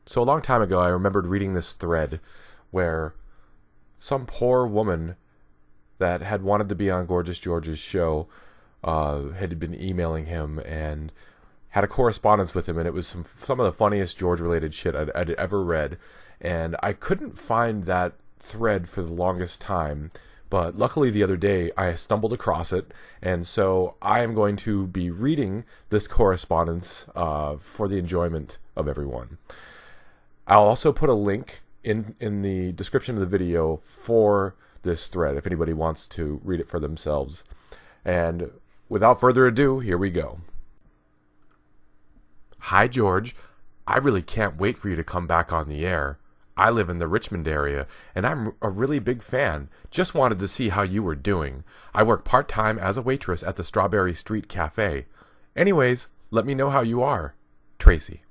So a long time ago, I remembered reading this thread where some poor woman that had wanted to be on Gorgeous George's show had been emailing him and had a correspondence with him, and it was some of the funniest George-related shit I'd ever read. And I couldn't find that thread for the longest time, but luckily the other day I stumbled across it, and so I am going to be reading this correspondence for the enjoyment of everyone. I'll also put a link in the description of the video for this thread if anybody wants to read it for themselves. And without further ado, here we go. Hi, George. I really can't wait for you to come back on the air. I live in the Richmond area, and I'm a really big fan. Just wanted to see how you were doing. I work part-time as a waitress at the Strawberry Street Cafe. Anyways, let me know how you are. Tracy.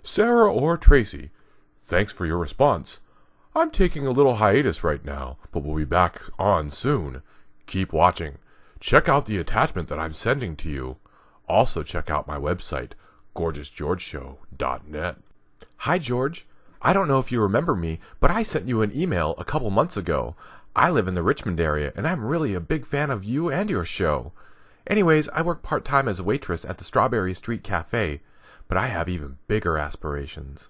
Sarah or Tracy, thanks for your response. I'm taking a little hiatus right now, but we'll be back on soon. Keep watching. Check out the attachment that I'm sending to you. Also check out my website, gorgeousgeorgeshow.net. Hi, George. I don't know if you remember me, but I sent you an email a couple months ago. I live in the Richmond area, and I'm really a big fan of you and your show. Anyways, I work part-time as a waitress at the Strawberry Street Cafe, but I have even bigger aspirations.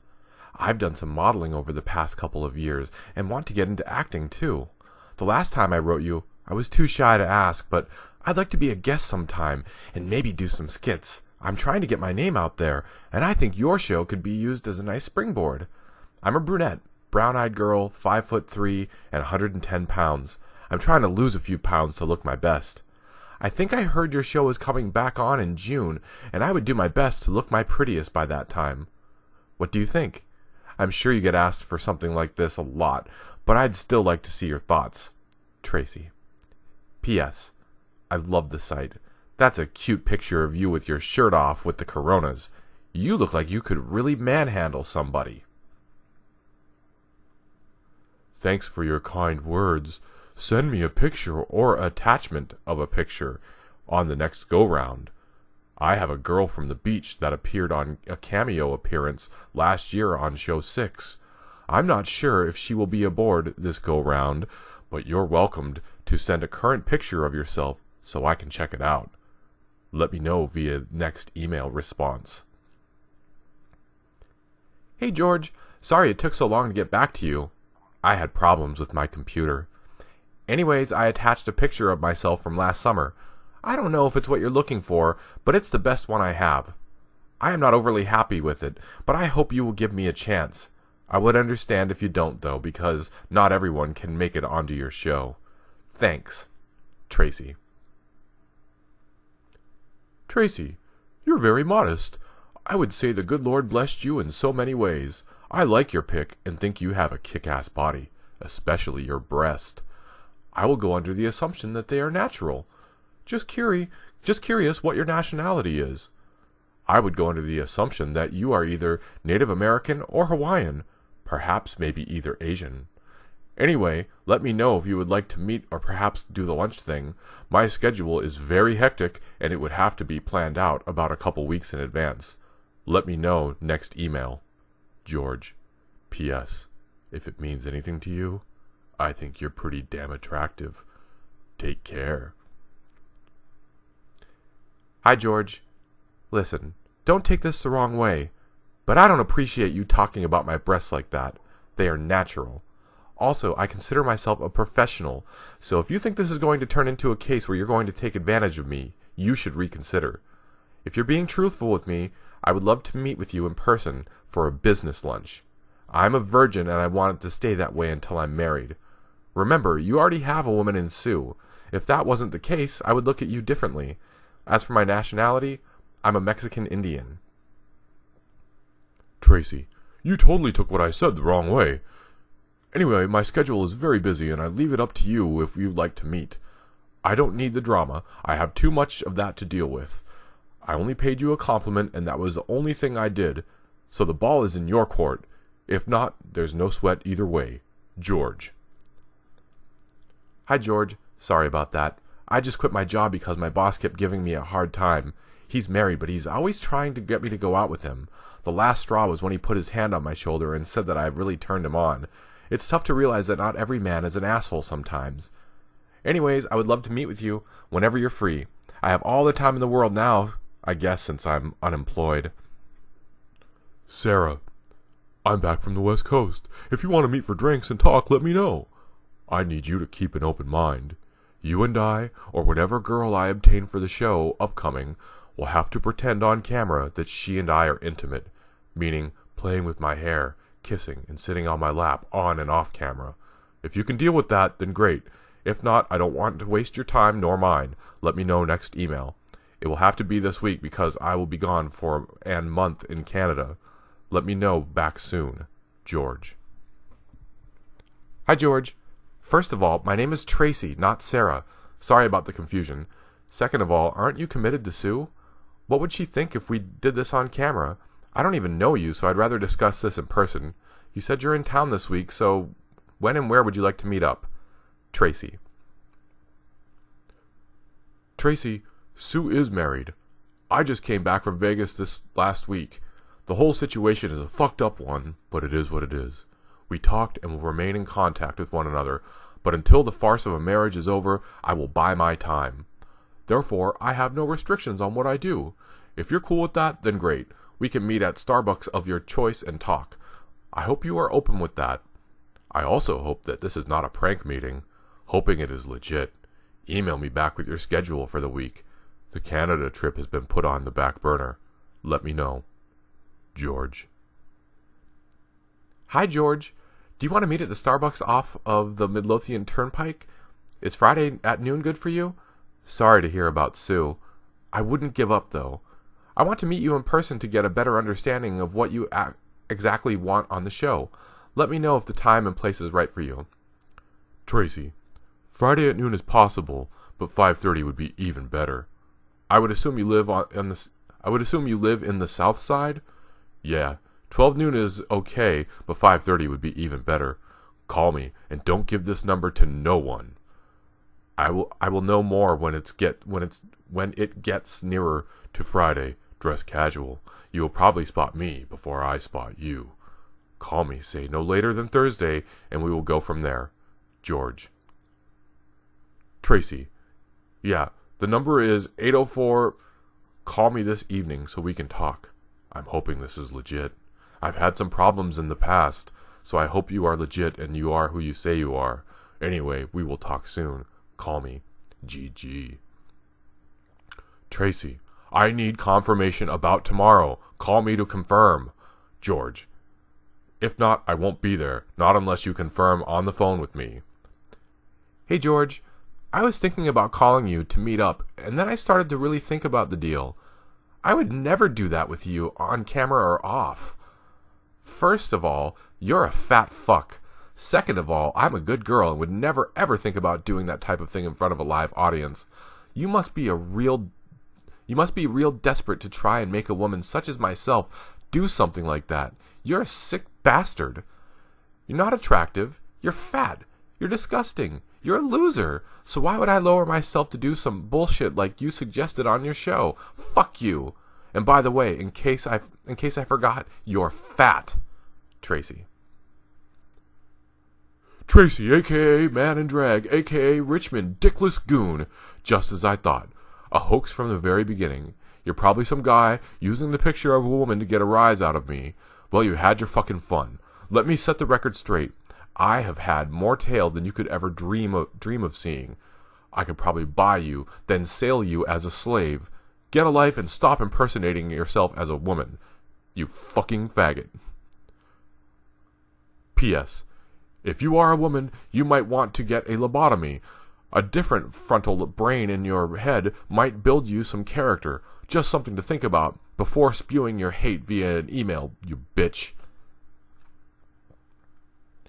I've done some modeling over the past couple of years and want to get into acting too. The last time I wrote you, I was too shy to ask, but I'd like to be a guest sometime and maybe do some skits. I'm trying to get my name out there, and I think your show could be used as a nice springboard. I'm a brunette, brown-eyed girl, 5'3" and 110 pounds. I'm trying to lose a few pounds to look my best. I think I heard your show is coming back on in June, and I would do my best to look my prettiest by that time. What do you think? I'm sure you get asked for something like this a lot, but I'd still like to see your thoughts. Tracy. P.S. I love the site. That's a cute picture of you with your shirt off with the coronas. You look like you could really manhandle somebody. Thanks for your kind words. Send me a picture or attachment of a picture on the next go-round. I have a girl from the beach that appeared on a cameo appearance last year on Show 6. I'm not sure if she will be aboard this go-round, but you're welcomed to send a current picture of yourself so I can check it out. Let me know via next email response. Hey, George. Sorry it took so long to get back to you. I had problems with my computer. Anyways, I attached a picture of myself from last summer. I don't know if it's what you're looking for, but it's the best one I have. I am not overly happy with it, but I hope you will give me a chance. I would understand if you don't, though, because not everyone can make it onto your show. Thanks. Tracy. Tracy, you're very modest. I would say the good Lord blessed you in so many ways. I like your pic and think you have a kick-ass body, especially your breast. I will go under the assumption that they are natural. Just curious what your nationality is. I would go under the assumption that you are either Native American or Hawaiian, perhaps maybe either Asian. Anyway, let me know if you would like to meet or perhaps do the lunch thing. My schedule is very hectic and it would have to be planned out about a couple weeks in advance. Let me know next email. George. P.S. If it means anything to you, I think you're pretty damn attractive. Take care. Hi, George. Listen, don't take this the wrong way, but I don't appreciate you talking about my breasts like that. They are natural. Also, I consider myself a professional, so if you think this is going to turn into a case where you're going to take advantage of me, you should reconsider. If you're being truthful with me, I would love to meet with you in person for a business lunch. I'm a virgin and I want it to stay that way until I'm married. Remember, you already have a woman in Sue. If that wasn't the case, I would look at you differently. As for my nationality, I'm a Mexican Indian. Tracy, you totally took what I said the wrong way. Anyway, my schedule is very busy and I leave it up to you if you'd like to meet. I don't need the drama. I have too much of that to deal with. I only paid you a compliment and that was the only thing I did. So the ball is in your court. If not, there's no sweat either way. George. Hi, George. Sorry about that. I just quit my job because my boss kept giving me a hard time. He's married, but he's always trying to get me to go out with him. The last straw was when he put his hand on my shoulder and said that I've really turned him on. It's tough to realize that not every man is an asshole sometimes. Anyways, I would love to meet with you whenever you're free. I have all the time in the world now, I guess, since I'm unemployed. Sarah, I'm back from the West Coast. If you want to meet for drinks and talk, let me know. I need you to keep an open mind. You and I, or whatever girl I obtain for the show upcoming, will have to pretend on camera that she and I are intimate, meaning playing with my hair, kissing, and sitting on my lap on and off camera. If you can deal with that, then great. If not, I don't want to waste your time nor mine. Let me know next email. It will have to be this week because I will be gone for a month in Canada. Let me know back soon. George. Hi, George. First of all, my name is Tracy, not Sarah. Sorry about the confusion. Second of all, aren't you committed to Sue? What would she think if we did this on camera? I don't even know you, so I'd rather discuss this in person. You said you're in town this week, so when and where would you like to meet up? Tracy. Tracy, Sue is married. I just came back from Vegas this last week. The whole situation is a fucked up one, but it is what it is. We talked and will remain in contact with one another, but until the farce of a marriage is over, I will buy my time. Therefore, I have no restrictions on what I do. If you're cool with that, then great. We can meet at Starbucks of your choice and talk. I hope you are open with that. I also hope that this is not a prank meeting. Hoping it is legit. Email me back with your schedule for the week. The Canada trip has been put on the back burner. Let me know. George. Hi, George. Do you want to meet at the Starbucks off of the Midlothian Turnpike? Is Friday at noon good for you? Sorry to hear about Sue. I wouldn't give up, though. I want to meet you in person to get a better understanding of what you exactly want on the show. Let me know if the time and place is right for you. Tracy, Friday at noon is possible, but 5:30 would be even better. I would assume you live in the South Side? Yeah, 12 noon is okay, but 5:30 would be even better. Call me, and don't give this number to no one. I will know more when it gets nearer to Friday. Dress casual. You will probably spot me before I spot you. Call me, say no later than Thursday, and we will go from there. George. Tracy. Yeah, the number is 804. Call me this evening so we can talk. I'm hoping this is legit. I've had some problems in the past, so I hope you are legit and you are who you say you are. Anyway, we will talk soon. Call me. GG. Tracy, I need confirmation about tomorrow. Call me to confirm. George. If not, I won't be there. Not unless you confirm on the phone with me. Hey, George. I was thinking about calling you to meet up, and then I started to really think about the deal. I would never do that with you, on camera or off. First of all, you're a fat fuck. Second of all, I'm a good girl and would never ever think about doing that type of thing in front of a live audience. You must be real desperate to try and make a woman such as myself do something like that. You're a sick bastard. You're not attractive. You're fat. You're disgusting. You're a loser. So why would I lower myself to do some bullshit like you suggested on your show? Fuck you. And by the way, in case I forgot, you're fat. Tracy. Tracy, a.k.a. Man in Drag, a.k.a. Richmond Dickless Goon. Just as I thought. A hoax from the very beginning. You're probably some guy using the picture of a woman to get a rise out of me. Well, you had your fucking fun. Let me set the record straight. I have had more tail than you could ever dream of seeing. I could probably buy you, then sell you as a slave. Get a life and stop impersonating yourself as a woman. You fucking faggot. P.S. If you are a woman, you might want to get a lobotomy. A different frontal brain in your head might build you some character. Just something to think about before spewing your hate via an email, you bitch.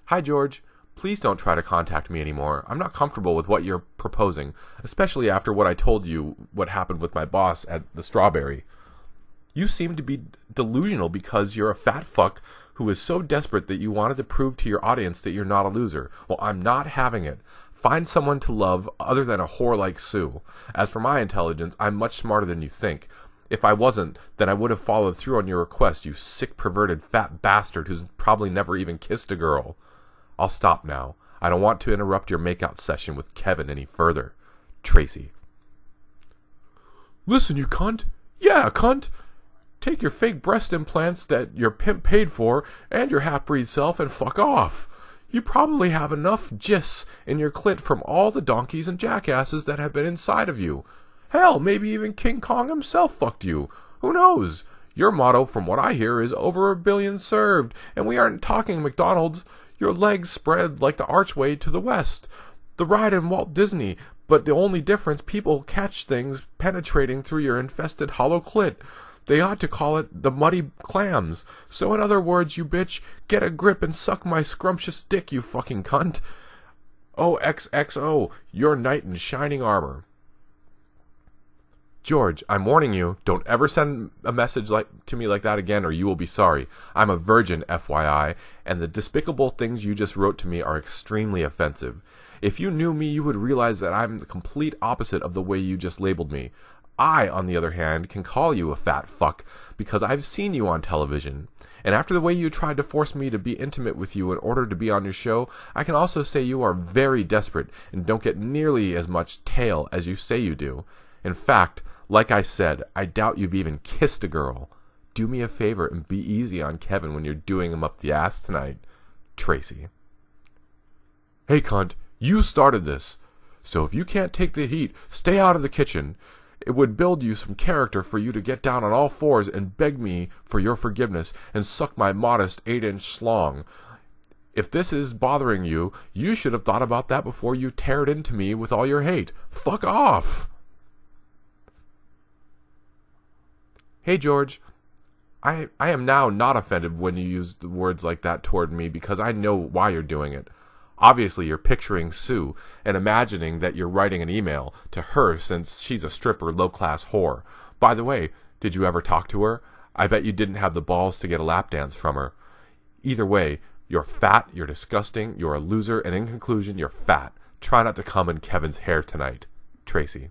Hi, George. Please don't try to contact me anymore. I'm not comfortable with what you're proposing, especially after what I told you what happened with my boss at the Strawberry. You seem to be delusional because you're a fat fuck who is so desperate that you wanted to prove to your audience that you're not a loser. Well, I'm not having it. Find someone to love other than a whore like Sue. As for my intelligence, I'm much smarter than you think. If I wasn't, then I would have followed through on your request, you sick, perverted, fat bastard who's probably never even kissed a girl. I'll stop now. I don't want to interrupt your makeout session with Kevin any further. Tracy. Listen, you cunt. Yeah, cunt. Take your fake breast implants that your pimp paid for and your half-breed self and fuck off. You probably have enough gis in your clit from all the donkeys and jackasses that have been inside of you. Hell, maybe even King Kong himself fucked you. Who knows? Your motto, from what I hear, is over 1 billion served, and we aren't talking McDonald's. Your legs spread like the archway to the west. The ride in Walt Disney, but the only difference, people catch things penetrating through your infested hollow clit. They ought to call it the muddy clams. So in other words, you bitch, get a grip and suck my scrumptious dick, you fucking cunt. OXXO, your knight in shining armor. George, I'm warning you, don't ever send a message to me like that again or you will be sorry. I'm a virgin, FYI, and the despicable things you just wrote to me are extremely offensive. If you knew me, you would realize that I'm the complete opposite of the way you just labeled me. I, on the other hand, can call you a fat fuck because I've seen you on television. And after the way you tried to force me to be intimate with you in order to be on your show, I can also say you are very desperate and don't get nearly as much tail as you say you do. In fact, like I said, I doubt you've even kissed a girl. Do me a favor and be easy on Kevin when you're doing him up the ass tonight. Tracy. Hey, cunt, you started this. So if you can't take the heat, stay out of the kitchen. It would build you some character for you to get down on all fours and beg me for your forgiveness and suck my modest 8-inch schlong. If this is bothering you, you should have thought about that before you teared into me with all your hate. Fuck off! Hey, George. I am now not offended when you use words like that toward me because I know why you're doing it. Obviously, you're picturing Sue and imagining that you're writing an email to her since she's a stripper, low-class whore. By the way, did you ever talk to her? I bet you didn't have the balls to get a lap dance from her. Either way, you're fat, you're disgusting, you're a loser, and in conclusion, you're fat. Try not to come in Kevin's hair tonight. Tracy.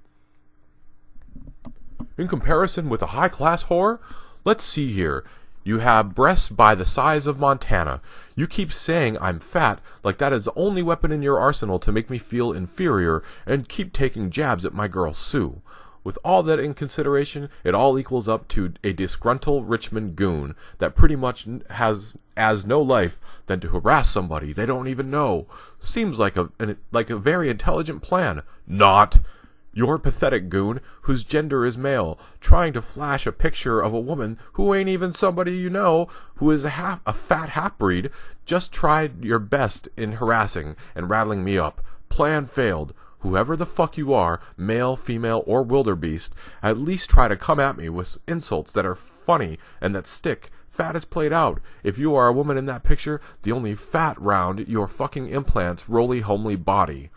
In comparison with a high-class whore? Let's see here. You have breasts by the size of Montana. You keep saying I'm fat like that is the only weapon in your arsenal to make me feel inferior and keep taking jabs at my girl Sue. With all that in consideration, it all equals up to a disgruntled Richmond goon that pretty much has as no life than to harass somebody they don't even know. Seems like a very intelligent plan. Not! You're a pathetic goon whose gender is male, trying to flash a picture of a woman who ain't even somebody you know, who is a fat half-breed. Just tried your best in harassing and rattling me up. Plan failed. Whoever the fuck you are, male, female, or wildebeest, at least try to come at me with insults that are funny and that stick. Fat is played out. If you are a woman in that picture, the only fat round your fucking implants, roly, homely body.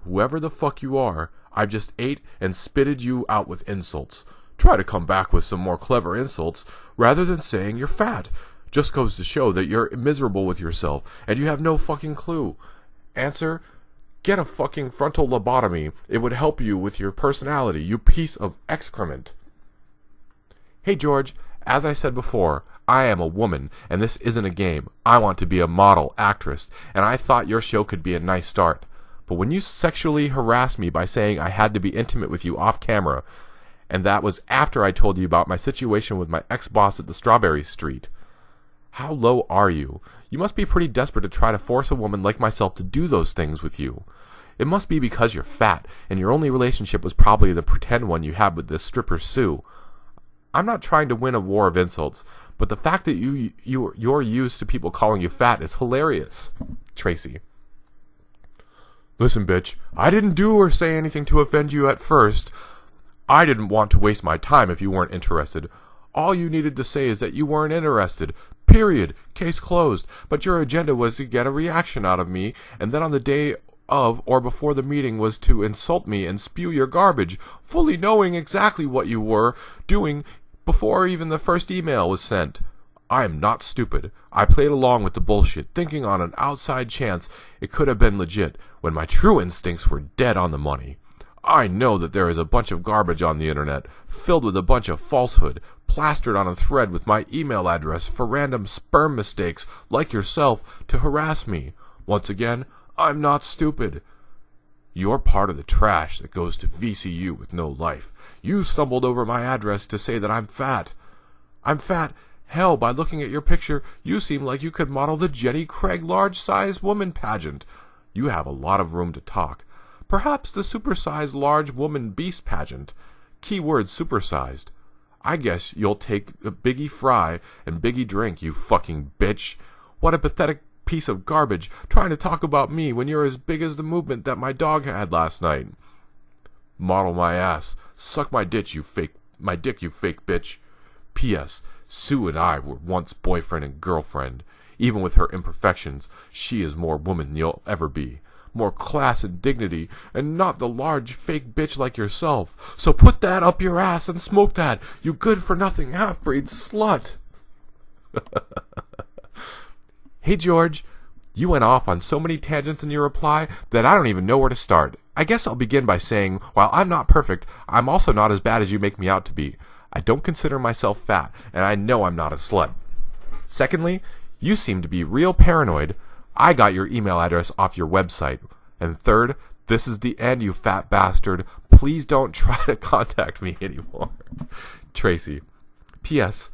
Whoever the fuck you are, I've just ate and spitted you out with insults. Try to come back with some more clever insults, rather than saying you're fat. Just goes to show that you're miserable with yourself, and you have no fucking clue. Answer, get a fucking frontal lobotomy. It would help you with your personality, you piece of excrement. Hey George, as I said before, I am a woman, and this isn't a game. I want to be a model, actress, and I thought your show could be a nice start. But when you sexually harassed me by saying I had to be intimate with you off camera, and that was after I told you about my situation with my ex-boss at the Strawberry Street, how low are you? You must be pretty desperate to try to force a woman like myself to do those things with you. It must be because you're fat, and your only relationship was probably the pretend one you had with this stripper Sue. I'm not trying to win a war of insults, but the fact that you're used to people calling you fat is hilarious. Tracy. Listen, bitch, I didn't do or say anything to offend you at first. I didn't want to waste my time if you weren't interested. All you needed to say is that you weren't interested. Period. Case closed. But your agenda was to get a reaction out of me, and then on the day of or before the meeting was to insult me and spew your garbage, fully knowing exactly what you were doing before even the first email was sent. I am not stupid. I played along with the bullshit, thinking on an outside chance it could have been legit, when my true instincts were dead on the money. I know that there is a bunch of garbage on the internet, filled with a bunch of falsehood, plastered on a thread with my email address for random sperm mistakes like yourself to harass me. Once again, I'm not stupid. You're part of the trash that goes to VCU with no life. You stumbled over my address to say that I'm fat. I'm fat. Hell, by looking at your picture, you seem like you could model the Jenny Craig large-sized woman pageant. You have a lot of room to talk. Perhaps the supersized large woman beast pageant. Keyword supersized. I guess you'll take a Biggie fry and Biggie drink, you fucking bitch. What a pathetic piece of garbage trying to talk about me when you're as big as the movement that my dog had last night. Model my ass. Suck my dick, you fake bitch. P.S. Sue and I were once boyfriend and girlfriend. Even with her imperfections, she is more woman than you'll ever be. More class and dignity, and not the large fake bitch like yourself. So put that up your ass and smoke that, you good-for-nothing half-breed slut. Hey, George, you went off on so many tangents in your reply that I don't even know where to start. I guess I'll begin by saying, while I'm not perfect, I'm also not as bad as you make me out to be. I don't consider myself fat, and I know I'm not a slut. Secondly, you seem to be real paranoid. I got your email address off your website. And third, this is the end, you fat bastard. Please don't try to contact me anymore. Tracy. P.S.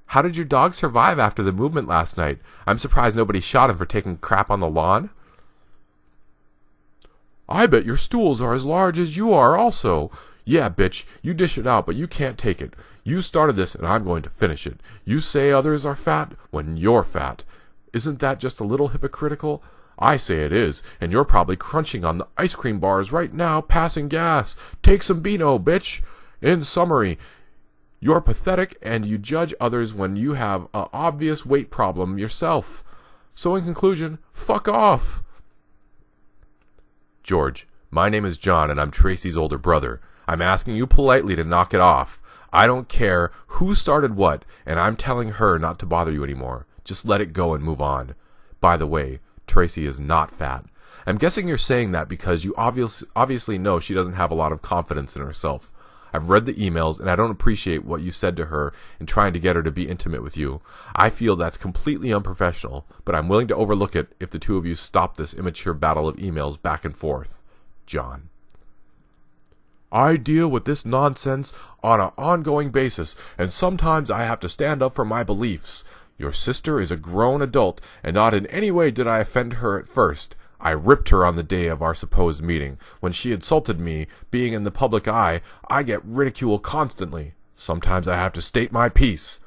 How did your dog survive after the movement last night? I'm surprised nobody shot him for taking crap on the lawn. I bet your stools are as large as you are also. Yeah, bitch, you dish it out, but you can't take it. You started this, and I'm going to finish it. You say others are fat when you're fat. Isn't that just a little hypocritical? I say it is, and you're probably crunching on the ice cream bars right now, passing gas. Take some Beano, bitch. In summary, you're pathetic, and you judge others when you have an obvious weight problem yourself. So in conclusion, fuck off. George, my name is John, and I'm Tracy's older brother. I'm asking you politely to knock it off. I don't care who started what, and I'm telling her not to bother you anymore. Just let it go and move on. By the way, Tracy is not fat. I'm guessing you're saying that because you obviously know she doesn't have a lot of confidence in herself. I've read the emails, and I don't appreciate what you said to her in trying to get her to be intimate with you. I feel that's completely unprofessional, but I'm willing to overlook it if the two of you stop this immature battle of emails back and forth. John. I deal with this nonsense on an ongoing basis, and sometimes I have to stand up for my beliefs. Your sister is a grown adult, and not in any way did I offend her at first. I ripped her on the day of our supposed meeting. When she insulted me, being in the public eye, I get ridiculed constantly. Sometimes I have to state my piece.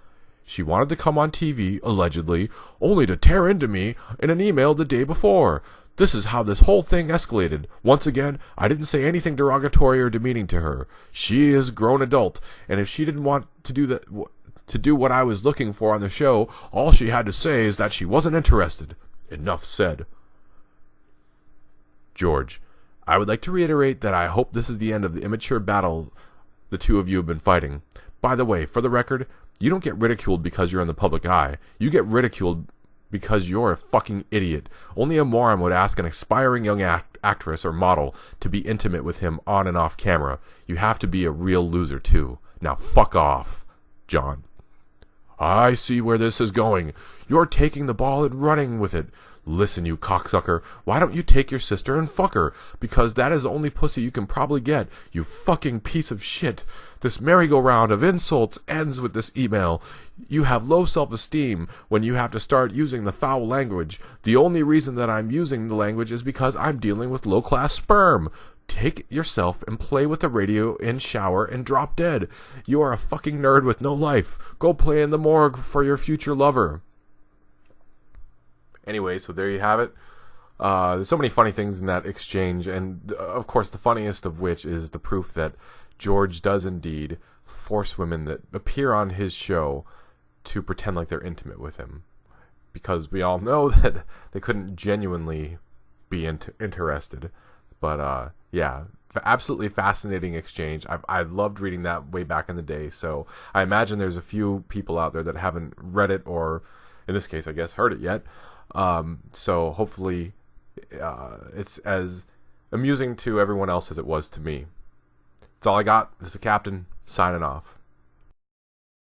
She wanted to come on TV, allegedly, only to tear into me in an email the day before. This is how this whole thing escalated. Once again, I didn't say anything derogatory or demeaning to her. She is a grown adult, and if she didn't want to do what I was looking for on the show, all she had to say is that she wasn't interested. Enough said. George, I would like to reiterate that I hope this is the end of the immature battle the two of you have been fighting. By the way, for the record, you don't get ridiculed because you're in the public eye. You get ridiculed because you're a fucking idiot. Only a moron would ask an aspiring young actress or model to be intimate with him on and off camera. You have to be a real loser, too. Now fuck off. John. I see where this is going. You're taking the ball and running with it. Listen, you cocksucker, why don't you take your sister and fuck her? Because that is the only pussy you can probably get, you fucking piece of shit. This merry-go-round of insults ends with this email. You have low self-esteem when you have to start using the foul language. The only reason that I'm using the language is because I'm dealing with low-class sperm. Take yourself and play with the radio in shower and drop dead. You are a fucking nerd with no life. Go play in the morgue for your future lover. Anyway, so there you have it. There's so many funny things in that exchange, and of course the funniest of which is the proof that George does indeed force women that appear on his show to pretend like they're intimate with him. Because we all know that they couldn't genuinely be interested. But yeah, absolutely fascinating exchange. I loved reading that way back in the day, so I imagine there's a few people out there that haven't read it or, in this case, I guess, heard it yet. So hopefully it's as amusing to everyone else as it was to me. That's all I got. This is the captain, signing off.